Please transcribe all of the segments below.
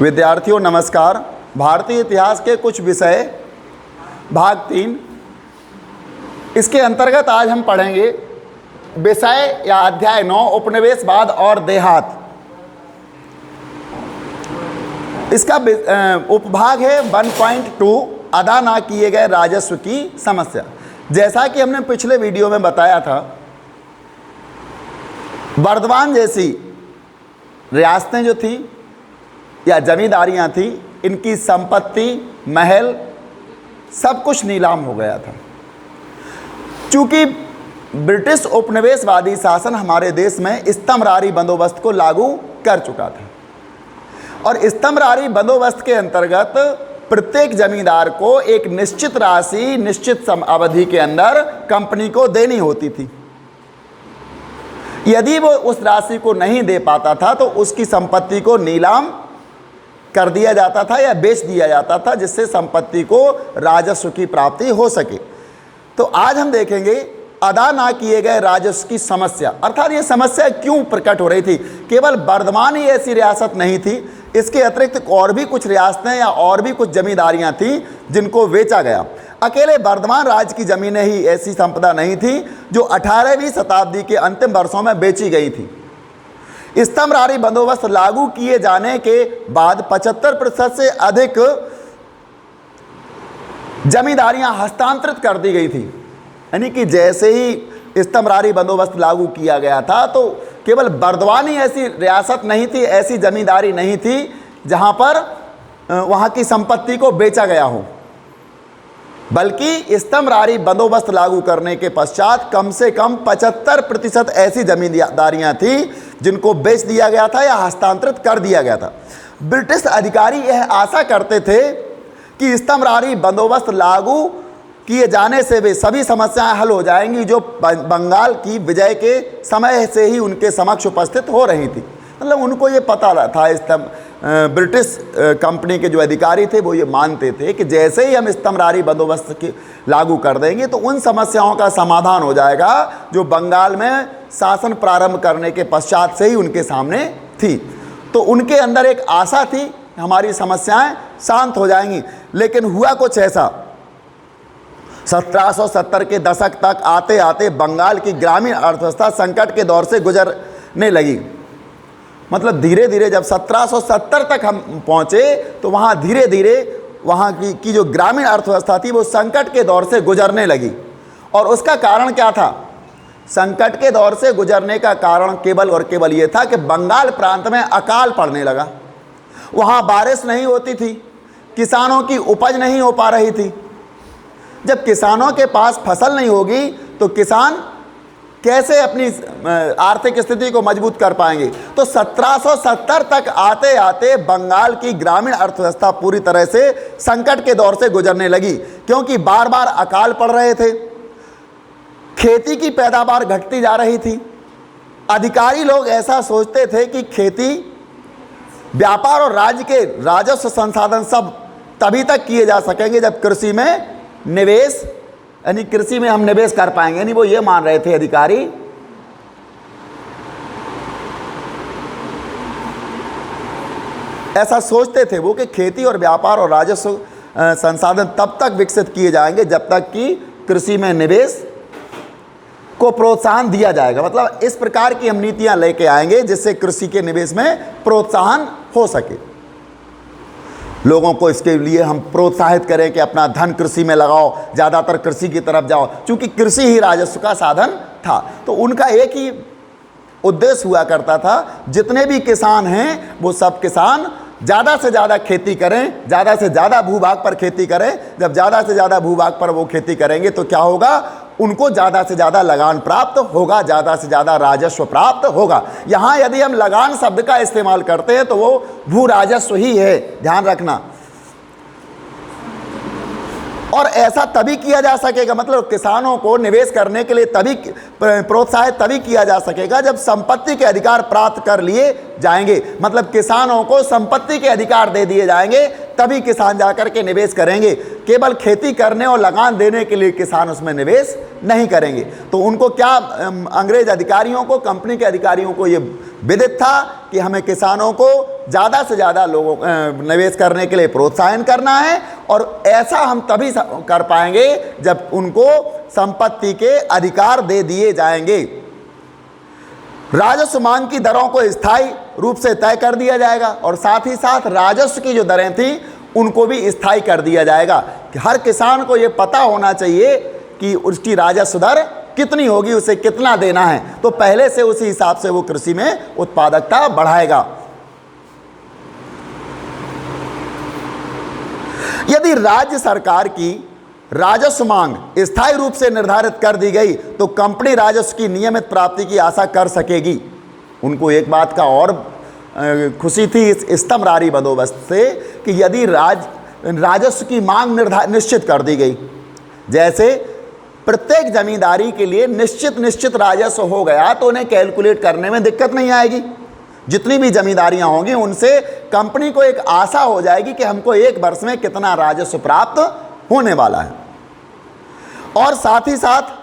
विद्यार्थियों नमस्कार। भारतीय इतिहास के कुछ विषय भाग 3, इसके अंतर्गत आज हम पढ़ेंगे विषय या अध्याय 9 उपनिवेशवाद और देहात। इसका उपभाग है 1.2 अदा ना किए गए राजस्व की समस्या। जैसा कि हमने पिछले वीडियो में बताया था, बर्दवान जैसी रियासतें जो थी या जमींदारियां थी, इनकी संपत्ति, महल, सब कुछ नीलाम हो गया था। चूंकि ब्रिटिश उपनिवेशवादी शासन हमारे देश में स्तंभरारी बंदोबस्त को लागू कर चुका था और स्तंभरारी बंदोबस्त के अंतर्गत प्रत्येक जमींदार को एक निश्चित राशि निश्चित अवधि के अंदर कंपनी को देनी होती थी। यदि वो उस राशि को नहीं दे पाता था तो उसकी संपत्ति को नीलाम कर दिया जाता था या बेच दिया जाता था, जिससे संपत्ति को राजस्व की प्राप्ति हो सके। तो आज हम देखेंगे अदा ना किए गए राजस्व की समस्या, अर्थात ये समस्या क्यों प्रकट हो रही थी। केवल बर्दवान ही ऐसी रियासत नहीं थी, इसके अतिरिक्त और भी कुछ रियासतें या और भी कुछ जमींदारियां थीं जिनको बेचा गया। अकेले बर्दवान राज्य की ज़मीनें ही ऐसी संपदा नहीं थी जो 18वीं शताब्दी के अंतिम वर्षों में बेची गई थी। स्तंभरारी बंदोबस्त लागू किए जाने के बाद 75% से अधिक जमींदारियां हस्तांतरित कर दी गई थी। यानी कि जैसे ही स्तंभरारी बंदोबस्त लागू किया गया था तो केवल बर्दवान ही ऐसी रियासत नहीं थी, ऐसी जमींदारी नहीं थी जहां पर वहां की संपत्ति को बेचा गया हो, बल्कि स्तंभरारी बंदोबस्त लागू करने के पश्चात कम से कम 75% ऐसी जमींदारियां थी जिनको बेच दिया गया था या हस्तांतरित कर दिया गया था। ब्रिटिश अधिकारी यह आशा करते थे कि स्तंभरारी बंदोबस्त लागू किए जाने से वे सभी समस्याएं हल हो जाएंगी जो बंगाल की विजय के समय से ही उनके समक्ष उपस्थित हो रही थी। मतलब उनको ये पता था, ब्रिटिश कंपनी के जो अधिकारी थे वो ये मानते थे कि जैसे ही हम स्तंभरारी बंदोबस्त के लागू कर देंगे तो उन समस्याओं का समाधान हो जाएगा जो बंगाल में शासन प्रारंभ करने के पश्चात से ही उनके सामने थी। तो उनके अंदर एक आशा थी हमारी समस्याएं शांत हो जाएंगी। लेकिन हुआ कुछ ऐसा, 1770 के दशक तक आते आते बंगाल की ग्रामीण अर्थव्यवस्था संकट के दौर से गुजरने लगी। मतलब धीरे धीरे जब 1770 तक हम पहुँचे तो वहाँ धीरे धीरे वहाँ की जो ग्रामीण अर्थव्यवस्था थी वो संकट के दौर से गुजरने लगी। और उसका कारण क्या था? संकट के दौर से गुजरने का कारण केवल और केवल ये था कि बंगाल प्रांत में अकाल पड़ने लगा। वहाँ बारिश नहीं होती थी, किसानों की उपज नहीं हो पा रही थी। जब किसानों के पास फसल नहीं होगी तो किसान कैसे अपनी आर्थिक स्थिति को मजबूत कर पाएंगे? तो 1770 तक आते आते बंगाल की ग्रामीण अर्थव्यवस्था पूरी तरह से संकट के दौर से गुजरने लगी, क्योंकि बार बार अकाल पड़ रहे थे, खेती की पैदावार घटती जा रही थी। अधिकारी लोग ऐसा सोचते थे कि खेती, व्यापार और राज्य के राजस्व संसाधन सब तभी तक किए जा सकेंगे जब कृषि में निवेश, यानी कृषि में हम निवेश कर पाएंगे। यानी वो ये मान रहे थे अधिकारी, ऐसा सोचते थे वो कि खेती और व्यापार और राजस्व संसाधन तब तक विकसित किए जाएंगे जब तक कि कृषि में निवेश को प्रोत्साहन दिया जाएगा। मतलब इस प्रकार की हम नीतियां लेके आएंगे जिससे कृषि के निवेश में प्रोत्साहन हो सके। लोगों को इसके लिए हम प्रोत्साहित करें कि अपना धन कृषि में लगाओ, ज़्यादातर कृषि की तरफ जाओ, क्योंकि कृषि ही राजस्व का साधन था। तो उनका एक ही उद्देश्य हुआ करता था, जितने भी किसान हैं वो सब किसान ज़्यादा से ज़्यादा खेती करें, ज़्यादा से ज़्यादा भूभाग पर खेती करें। जब ज़्यादा से ज़्यादा भूभाग पर वो खेती करेंगे तो क्या होगा? उनको ज़्यादा से ज़्यादा लगान प्राप्त होगा, ज़्यादा से ज़्यादा राजस्व प्राप्त होगा। यहाँ यदि हम लगान शब्द का इस्तेमाल करते हैं तो वो भू राजस्व ही है, ध्यान रखना। और ऐसा तभी किया जा सकेगा, मतलब किसानों को निवेश करने के लिए तभी प्रोत्साहित तभी किया जा सकेगा जब संपत्ति के अधिकार प्राप्त कर लिए जाएंगे। मतलब किसानों को संपत्ति के अधिकार दे दिए जाएंगे तभी किसान जाकर के निवेश करेंगे। केवल खेती करने और लगान देने के लिए किसान उसमें निवेश नहीं करेंगे। तो उनको क्या, अंग्रेज अधिकारियों को, कंपनी के अधिकारियों को ये विदित था कि हमें किसानों को ज़्यादा से ज़्यादा लोगों निवेश करने के लिए प्रोत्साहन करना है, और ऐसा हम तभी कर पाएंगे जब उनको संपत्ति के अधिकार दे दिए जाएंगे। राजस्व मांग की दरों को स्थायी रूप से तय कर दिया जाएगा, और साथ ही साथ राजस्व की जो दरें थी उनको भी स्थायी कर दिया जाएगा कि हर किसान को ये पता होना चाहिए कि उसकी राजस्व दर कितनी होगी, उसे कितना देना है। तो पहले से उसी हिसाब से वो कृषि में उत्पादकता बढ़ाएगा। यदि राज्य सरकार की राजस्व मांग स्थायी रूप से निर्धारित कर दी गई तो कंपनी राजस्व की नियमित प्राप्ति की आशा कर सकेगी। उनको एक बात का और खुशी थी इस स्तंभरारी बंदोबस्त से कि यदि राजस्व की मांग निश्चित कर दी गई, जैसे प्रत्येक जमींदारी के लिए निश्चित राजस्व हो गया तो उन्हें कैलकुलेट करने में दिक्कत नहीं आएगी। जितनी भी जमींदारियां होंगी उनसे कंपनी को एक आशा हो जाएगी कि हमको एक वर्ष में कितना राजस्व प्राप्त होने वाला है। और साथ ही साथ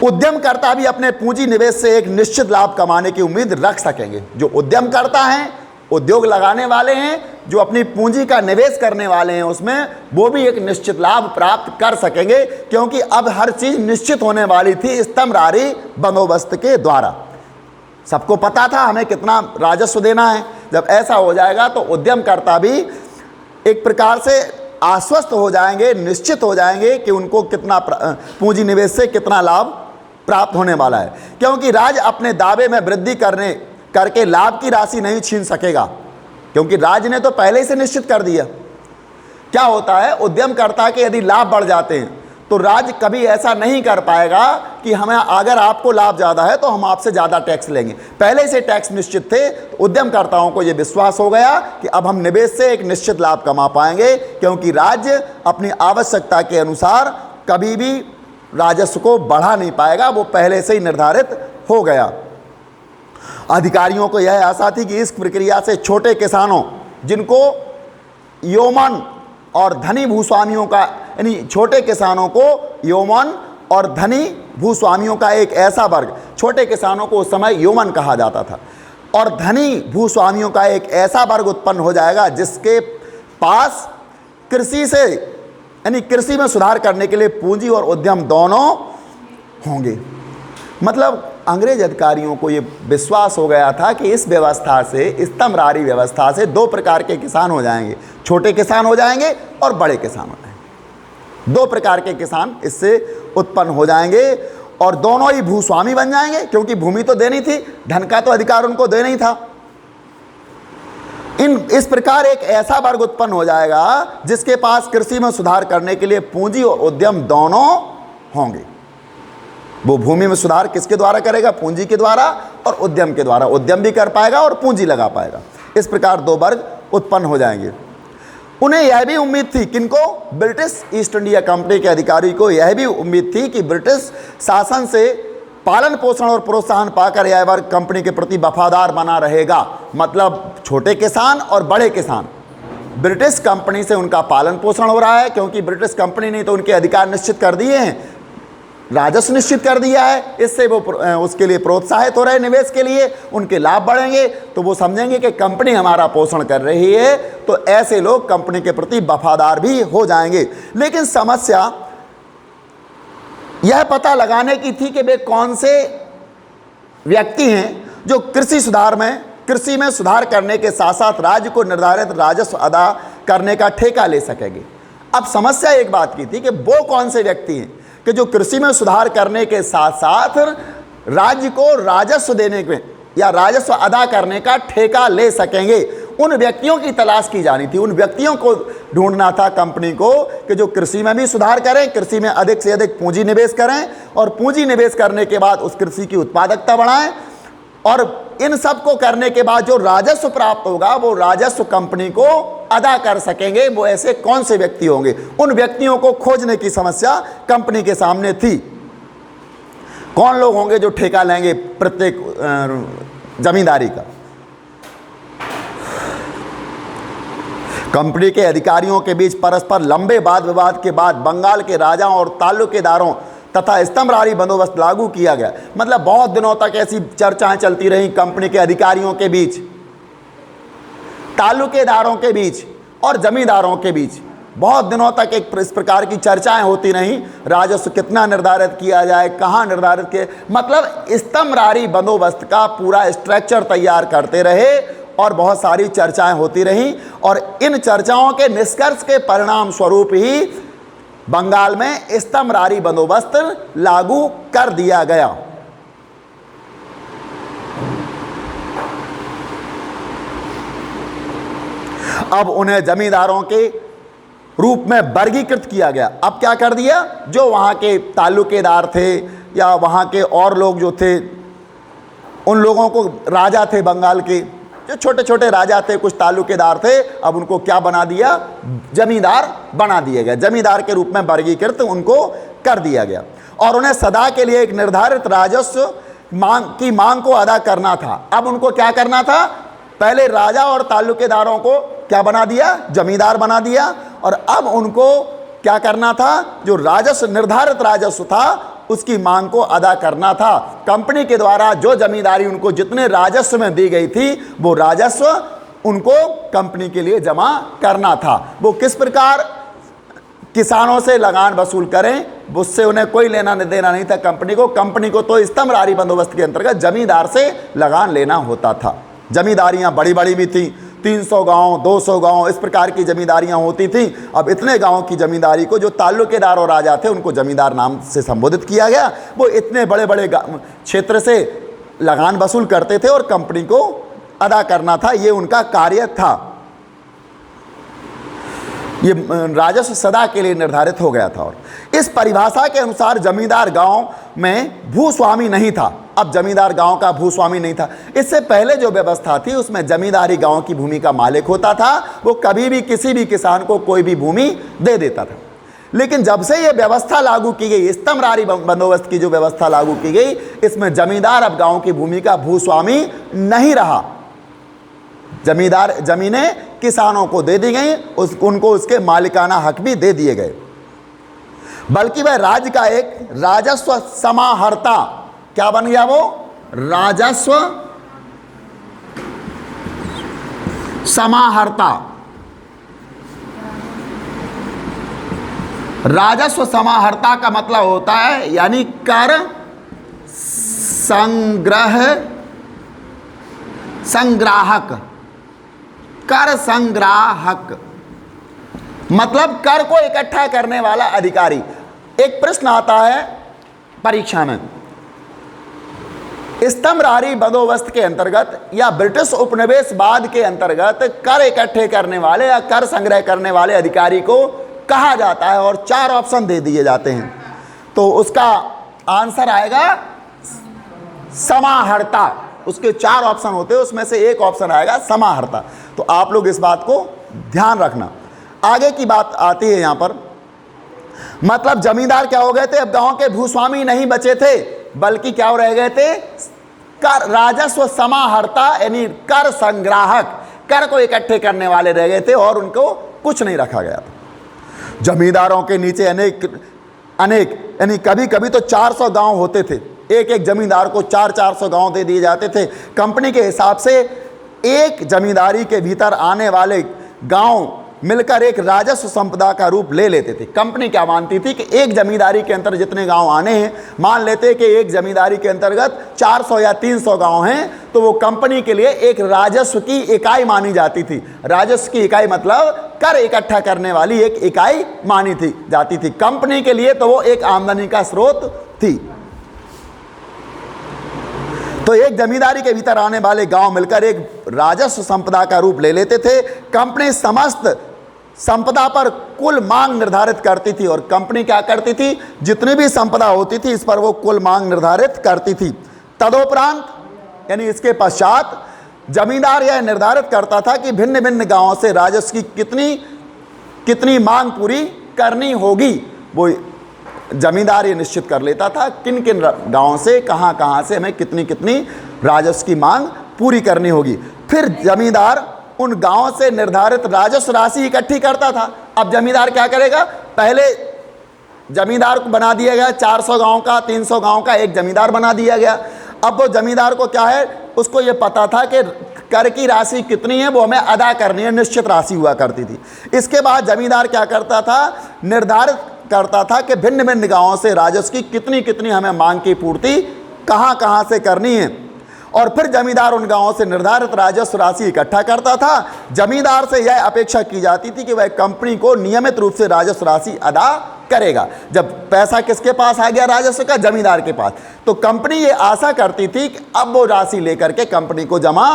उद्यमकर्ता भी अपने पूंजी निवेश से एक निश्चित लाभ कमाने की उम्मीद रख सकेंगे। जो उद्यमकर्ता हैं, उद्योग लगाने वाले हैं, जो अपनी पूंजी का निवेश करने वाले हैं, उसमें वो भी एक निश्चित लाभ प्राप्त कर सकेंगे, क्योंकि अब हर चीज़ निश्चित होने वाली थी स्तंभरारी बंदोबस्त के द्वारा। सबको पता था हमें कितना राजस्व देना है। जब ऐसा हो जाएगा तो उद्यमकर्ता भी एक प्रकार से आश्वस्त हो जाएंगे, निश्चित हो जाएंगे कि उनको कितना पूंजी निवेश से कितना लाभ प्राप्त होने वाला है, क्योंकि राज्य अपने दावे में वृद्धि करके लाभ की राशि नहीं छीन सकेगा, क्योंकि राज्य ने तो पहले से निश्चित कर दिया। क्या होता है, उद्यमकर्ता के यदि लाभ बढ़ जाते हैं तो राज्य कभी ऐसा नहीं कर पाएगा कि हमें, अगर आपको लाभ ज़्यादा है तो हम आपसे ज़्यादा टैक्स लेंगे। पहले से टैक्स निश्चित थे तो उद्यमकर्ताओं को ये विश्वास हो गया कि अब हम निवेश से एक निश्चित लाभ कमा पाएंगे, क्योंकि राज्य अपनी आवश्यकता के अनुसार कभी भी राजस्व को बढ़ा नहीं पाएगा, वो पहले से ही निर्धारित हो गया। अधिकारियों को यह आशा थी कि इस प्रक्रिया से छोटे किसानों, जिनको यौमन और धनी भूस्वामियों का, यानी छोटे किसानों को यौमन और धनी भूस्वामियों का एक ऐसा वर्ग, छोटे किसानों को उस समय यौमन कहा जाता था, और धनी भूस्वामियों का एक ऐसा वर्ग उत्पन्न हो जाएगा जिसके पास कृषि से, यानी कृषि में सुधार करने के लिए पूंजी और उद्यम दोनों होंगे। मतलब अंग्रेज अधिकारियों को ये विश्वास हो गया था कि इस व्यवस्था से, स्तंभरारी व्यवस्था से दो प्रकार के किसान हो जाएंगे, छोटे किसान हो जाएंगे और बड़े किसान हो जाएंगे। दो प्रकार के किसान इससे उत्पन्न हो जाएंगे, और दोनों ही भूस्वामी बन जाएंगे, क्योंकि भूमि तो देनी थी, धन का तो अधिकार उनको देना ही था। इस प्रकार एक ऐसा वर्ग उत्पन्न हो जाएगा जिसके पास कृषि में सुधार करने के लिए पूंजी और उद्यम दोनों होंगे। वो भूमि में सुधार किसके द्वारा करेगा? पूंजी के द्वारा और उद्यम के द्वारा। उद्यम भी कर पाएगा और पूंजी लगा पाएगा। इस प्रकार दो वर्ग उत्पन्न हो जाएंगे। उन्हें यह भी उम्मीद थी, किनको? ब्रिटिश ईस्ट इंडिया कंपनी के अधिकारी को यह भी उम्मीद थी कि ब्रिटिश शासन से पालन पोषण और प्रोत्साहन पाकर यह वर्ग कंपनी के प्रति वफादार बना रहेगा। मतलब छोटे किसान और बड़े किसान, ब्रिटिश कंपनी से उनका पालन पोषण हो रहा है, क्योंकि ब्रिटिश कंपनी ने तो उनके अधिकार निश्चित कर दिए हैं, राजस्व निश्चित कर दिया है, इससे वो उसके लिए प्रोत्साहित हो रहे निवेश के लिए, उनके लाभ बढ़ेंगे तो वो समझेंगे कि कंपनी हमारा पोषण कर रही है, तो ऐसे लोग कंपनी के प्रति वफादार भी हो जाएंगे। लेकिन समस्या यह पता लगाने की थी कि वे कौन से व्यक्ति हैं जो कृषि में सुधार करने के साथ साथ राज्य को निर्धारित राजस्व अदा करने का ठेका ले सकेंगे। अब समस्या एक बात की थी कि वो कौन से व्यक्ति हैं कि जो कृषि में सुधार करने के साथ साथ राज्य को राजस्व देने में या राजस्व अदा करने का ठेका ले सकेंगे। उन व्यक्तियों की तलाश की जानी थी, उन व्यक्तियों को ढूंढना था कंपनी को कि जो कृषि में भी सुधार करें, कृषि में अधिक से अधिक पूंजी निवेश करें, और पूंजी निवेश करने के बाद उस कृषि की उत्पादकता बढ़ाएं, और इन सब को करने के बाद जो राजस्व प्राप्त होगा वो राजस्व कंपनी को अदा कर सकेंगे। वो ऐसे कौन से व्यक्ति होंगे? उन व्यक्तियों को खोजने की समस्या कंपनी के सामने थी। कौन लोग होंगे जो ठेका लेंगे प्रत्येक जमींदारी का? कंपनी के अधिकारियों के बीच परस्पर लंबे वाद विवाद के बाद बंगाल के राजाओं और तालुकेदारों तथा स्तंभरारी बंदोबस्त लागू किया गया। मतलब बहुत दिनों तक ऐसी चर्चाएं चलती रही कंपनी के अधिकारियों के बीच, तालुकेदारों के बीच और जमींदारों के बीच। बहुत दिनों तक इस प्रकार की चर्चाएं होती रहीं, राजस्व कितना निर्धारित किया जाए, कहाँ निर्धारित किए, मतलब स्तंभरारी बंदोबस्त का पूरा स्ट्रक्चर तैयार करते रहे और बहुत सारी चर्चाएं होती रहीं। और इन चर्चाओं के निष्कर्ष के परिणाम स्वरूप ही बंगाल में स्तंभरारी बंदोबस्त लागू कर दिया गया। अब उन्हें जमींदारों के रूप में वर्गीकृत किया गया। अब क्या कर दिया, जो वहां के तालुकेदार थे या वहां के और लोग जो थे, उन लोगों को राजा थे बंगाल के, जो छोटे छोटे राजा थे, कुछ तालुकेदार थे, अब उनको क्या बना दिया, जमींदार बना दिए गए। जमींदार के रूप में वर्गीकृत उनको कर दिया गया और उन्हें सदा के लिए एक निर्धारित राजस्व की मांग को अदा करना था। अब उनको क्या करना था, पहले राजा और तालुकेदारों को क्या बना दिया, जमींदार बना दिया। और अब उनको क्या करना था, जो राजस्व निर्धारित राजस्व था उसकी मांग को अदा करना था। कंपनी के द्वारा जो जमींदारी उनको जितने राजस्व में दी गई थी, वो राजस्व उनको कंपनी के लिए जमा करना था। वो किस प्रकार किसानों से लगान वसूल करें, उससे उन्हें कोई लेना देना नहीं था कंपनी को तो स्तंभरारी बंदोबस्त के अंतर्गत जमींदार से लगान लेना होता था। जमींदारियां बड़ी बड़ी भी थी, 300 गांव, 200 गांव, इस प्रकार की जमींदारियां होती थी। अब इतने गांव की जमींदारी को जो तालुकेदार और राजा थे उनको जमींदार नाम से संबोधित किया गया। वो इतने बड़े बड़े क्षेत्र से लगान वसूल करते थे और कंपनी को अदा करना था, ये उनका कार्य था। ये राजस्व सदा के लिए निर्धारित हो गया था। और इस परिभाषा के अनुसार जमींदार गांव में भूस्वामी नहीं था। अब जमींदार गांव का भूस्वामी नहीं था। इससे पहले जो व्यवस्था थी उसमें जमींदारी गांव की भूमि का मालिक होता था, वो कभी भी किसी भी किसान को कोई भी भूमि दे देता था। लेकिन जब से ये व्यवस्था लागू की गई, स्तंभरारी बंदोबस्त की जो व्यवस्था लागू की गई, इसमें जमींदार अब गांव की भूमि का भूस्वामी नहीं रहा। जमीनें किसानों को दे दी गई, उनको उसके मालिकाना हक भी दे दिए गए। बल्कि वह राज्य का एक राजस्व समाहर्ता क्या बन गया, वो राजस्व समाहर्ता। राजस्व समाहर्ता का मतलब होता है यानी कर संग्राहक। कर संग्राहक मतलब कर को इकट्ठा करने वाला अधिकारी। एक प्रश्न आता है परीक्षा में, स्तंभरारी बंदोबस्त के अंतर्गत या ब्रिटिश उपनिवेशवाद के अंतर्गत कर इकट्ठे करने वाले या कर संग्रह करने वाले अधिकारी को कहा जाता है, और 4 ऑप्शन दे दिए जाते हैं। तो उसका आंसर आएगा समाहर्ता। उसके 4 ऑप्शन होते हैं, उसमें से एक ऑप्शन आएगा समाहर्ता। तो आप लोग इस बात को ध्यान रखना। आगे की बात आती है यहां पर, मतलब जमींदार क्या हो गए थे, अब गांव के भूस्वामी नहीं बचे थे, बल्कि क्या रह गए थे, कर राजस्व समाहर्ता यानी कर संग्राहक, कर को इकट्ठे करने वाले रह गए थे और उनको कुछ नहीं रखा गया था। जमींदारों के नीचे अनेक यानी कभी कभी तो 400 गांव होते थे। एक एक जमींदार को 400 गांव दे दिए जाते थे। कंपनी के हिसाब से एक जमींदारी के भीतर आने वाले गांव मिलकर एक राजस्व संपदा का रूप ले लेते थे। कंपनी क्या मानती थी कि एक जमींदारी के अंतर्गत जितने गांव आने हैं, मान लेते कि एक जमींदारी के अंतर्गत 400 या 300 गांव हैं, तो वो कंपनी के लिए एक राजस्व की इकाई मानी जाती थी। राजस्व की इकाई मतलब कर इकट्ठा करने वाली एक इकाई मानी जाती थी। कंपनी के लिए तो वो एक आमदनी का स्रोत थी। तो एक जमींदारी के भीतर आने वाले गांव मिलकर एक राजस्व संपदा का रूप ले लेते थे। कंपनी समस्त संपदा पर कुल मांग निर्धारित करती थी, और कंपनी क्या करती थी, जितनी भी संपदा होती थी इस पर वो कुल मांग निर्धारित करती थी। तदोपरांत यानी इसके पश्चात जमींदार यह निर्धारित करता था कि भिन्न भिन्न गांवों से राजस्व की कितनी मांग पूरी करनी होगी। वो जमींदार ये निश्चित कर लेता था किन किन गांवों से कहां से हमें कितनी राजस्व की मांग पूरी करनी होगी। फिर जमींदार उन गांवों से निर्धारित राजस्व राशि इकट्ठी करता था। अब जमींदार क्या करेगा, पहले जमींदार को बना दिया गया 400 गांव का, 300 गांव का एक जमींदार बना दिया गया। अब वो जमींदार को क्या है, उसको ये पता था कि कर की राशि कितनी है, वो हमें अदा करनी है, निश्चित राशि हुआ करती थी। इसके बाद जमींदार क्या करता था, निर्धारित करता था कि भिन्न भिन्न गांवों से राजस्व की कितनी कितनी हमें मांग की पूर्ति कहाँ कहाँ से करनी है, और फिर जमींदार उन गांवों से निर्धारित राजस्व राशि इकट्ठा करता था। जमींदार से यह अपेक्षा की जाती थी कि वह कंपनी को नियमित रूप से राजस्व राशि अदा करेगा। जब पैसा किसके पास आ गया राजस्व का, जमींदार के पास, तो कंपनी ये आशा करती थी कि अब वो राशि लेकर के कंपनी को जमा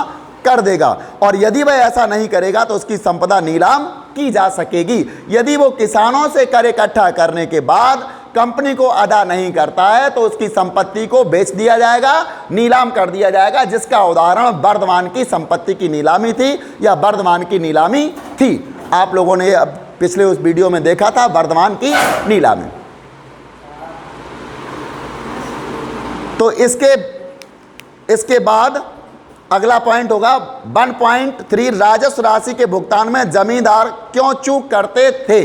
कर देगा, और यदि वह ऐसा नहीं करेगा तो उसकी संपदा नीलाम की जा सकेगी। यदि वो किसानों से कर इकट्ठा करने के बाद कंपनी को अदा नहीं करता है तो उसकी संपत्ति को बेच दिया जाएगा, नीलाम कर दिया जाएगा, जिसका उदाहरण वर्धमान की संपत्ति की नीलामी थी या वर्धमान की नीलामी थी। आप लोगों ने अब पिछले उस वीडियो में देखा था वर्धमान की नीलामी। तो इसके बाद अगला पॉइंट होगा 1.3 राजस्व राशि के भुगतान में जमींदार क्यों चूक करते थे।